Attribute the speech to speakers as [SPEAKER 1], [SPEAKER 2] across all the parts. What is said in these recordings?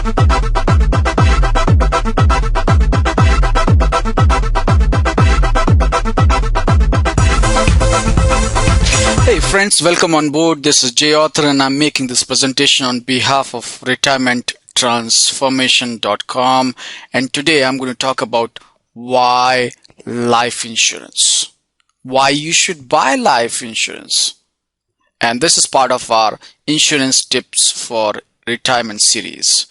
[SPEAKER 1] Hey friends, welcome on board. This is Jay Author and I'm making this presentation on behalf of retirementtransformation.com, and today I'm going to talk about why life insurance. Why you should buy life insurance. And this is part of our insurance tips for retirement series.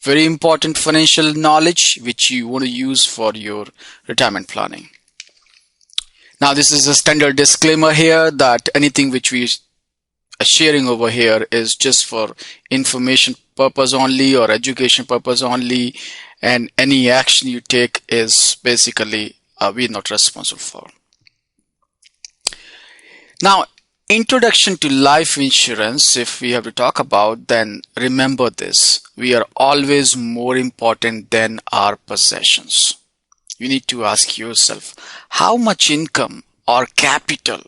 [SPEAKER 1] Very important financial knowledge which you want to use for your retirement planning. Now, this is a standard disclaimer here that anything which we are sharing over here is just for information purpose only or education purpose only, and any action you take is basically we're not responsible for. Now, introduction to life insurance, if we have to talk about, then remember this: we are always more important than our possessions. You need to ask yourself, how much income or capital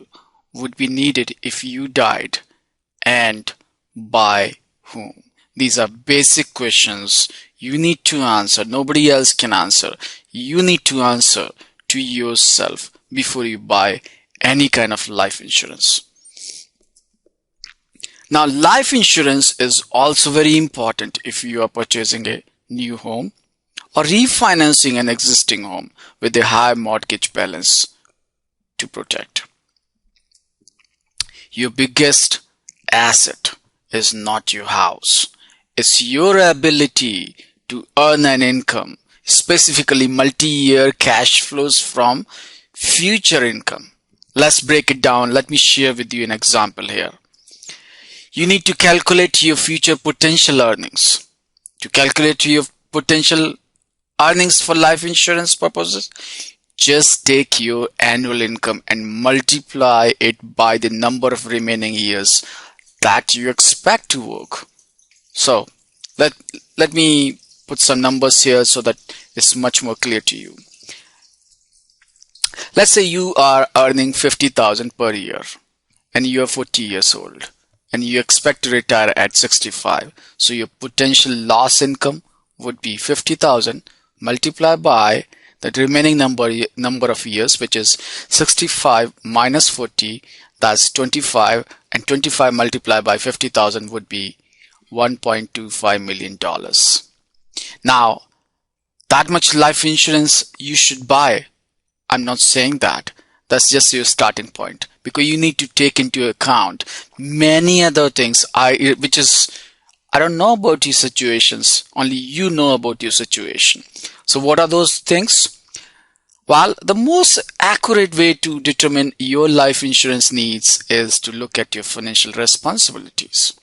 [SPEAKER 1] would be needed if you died, and by whom? These are basic questions you need to answer. Nobody else can answer. You need to answer to yourself before you buy any kind of life insurance. Now, life insurance is also very important if you are purchasing a new home or refinancing an existing home with a high mortgage balance to protect. Your biggest asset is not your house. It's your ability to earn an income, specifically multi-year cash flows from future income. Let's break it down. Let me share with you an example here. You need to calculate your future potential earnings. To calculate your potential earnings for life insurance purposes, just take your annual income and multiply it by the number of remaining years that you expect to work. So let me put some numbers here so that it's much more clear to you. Let's say you are earning 50,000 per year and you are 40 years old and you expect to retire at 65. So your potential loss income would be 50,000 multiplied by the remaining number of years, which is 65 minus 40, that's 25, and 25 multiplied by 50,000 would be $1.25 million. Now, that much life insurance you should buy. I'm not saying that. That's just your starting point, because you need to take into account many other things, I don't know about your situations, only you know about your situation. So what are those things? Well, the most accurate way to determine your life insurance needs is to look at your financial responsibilities.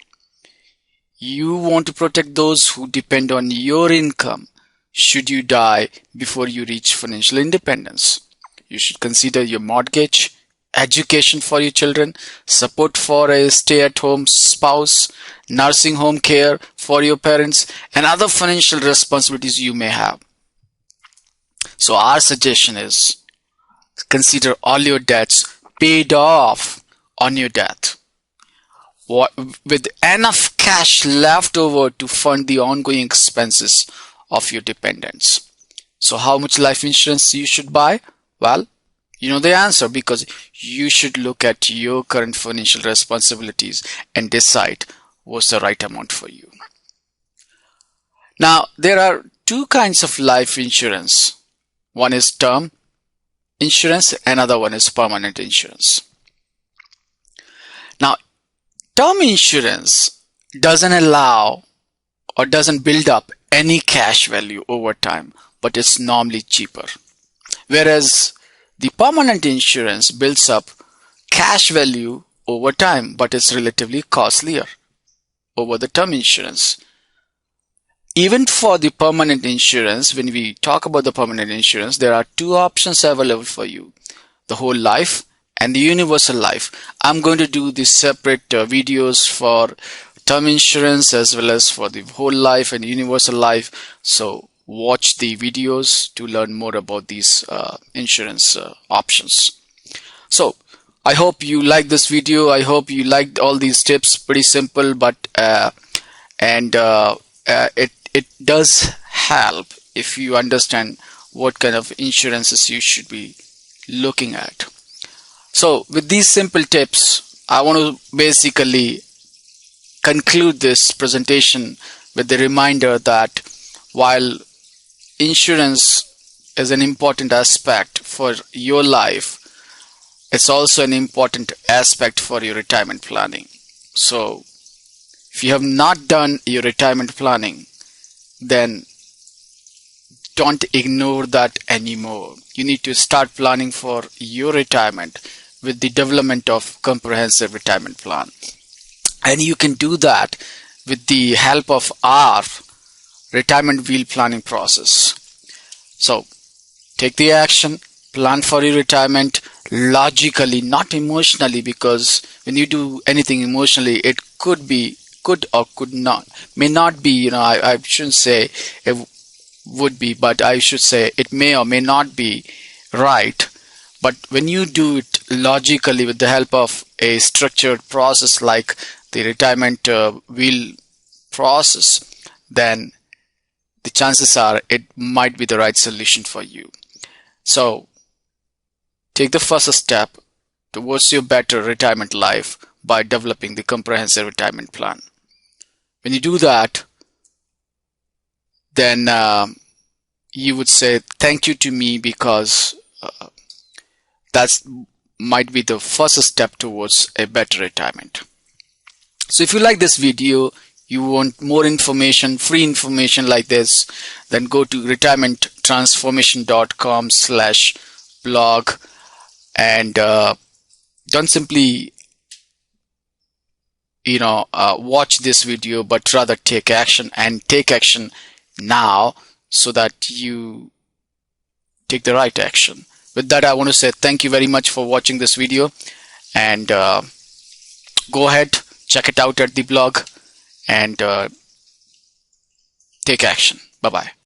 [SPEAKER 1] You want to protect those who depend on your income should you die before you reach financial independence. You should consider your mortgage, education for your children, support for a stay-at-home spouse, nursing home care for your parents, and other financial responsibilities you may have. So our suggestion is consider all your debts paid off on your death, with enough cash left over to fund the ongoing expenses of your dependents. So how much life insurance you should buy? Well, you know the answer, because you should look at your current financial responsibilities and decide what's the right amount for you. Now, there are two kinds of life insurance. One is term insurance, another one is permanent insurance. Now, term insurance doesn't allow or doesn't build up any cash value over time, but it's normally cheaper. Whereas the permanent insurance builds up cash value over time, but it's relatively costlier over the term insurance. Even for the permanent insurance, when we talk about the permanent insurance, there are two options available for you: the whole life and the universal life. I'm going to do the separate videos for term insurance as well as for the whole life and universal life. So watch the videos to learn more about these insurance options. So I hope you like this video. I hope you liked all these tips. Pretty simple, but it does help if you understand what kind of insurances you should be looking at. So with these simple tips, I want to basically conclude this presentation with the reminder that while insurance is an important aspect for your life, it's also an important aspect for your retirement planning. So if you have not done your retirement planning, then don't ignore that anymore. You need to start planning for your retirement with the development of comprehensive retirement plan. And you can do that with the help of our retirement wheel planning process. So take the action, plan for your retirement logically, not emotionally, because when you do anything emotionally, it could or could not, may not be, I shouldn't say it would be, but I should say it may or may not be right. But when you do it logically with the help of a structured process like the retirement wheel process, then the chances are it might be the right solution for you. So take the first step towards your better retirement life by developing the comprehensive retirement plan. When you do that, then you would say thank you to me, because that's might be the first step towards a better retirement. So if you like this video, you want more information, free information like this, then go to retirementtransformation.com/blog and don't simply watch this video, but rather take action, and take action now so that you take the right action. With that, I want to say thank you very much for watching this video, and go ahead, check it out at the blog, and take action. Bye-bye.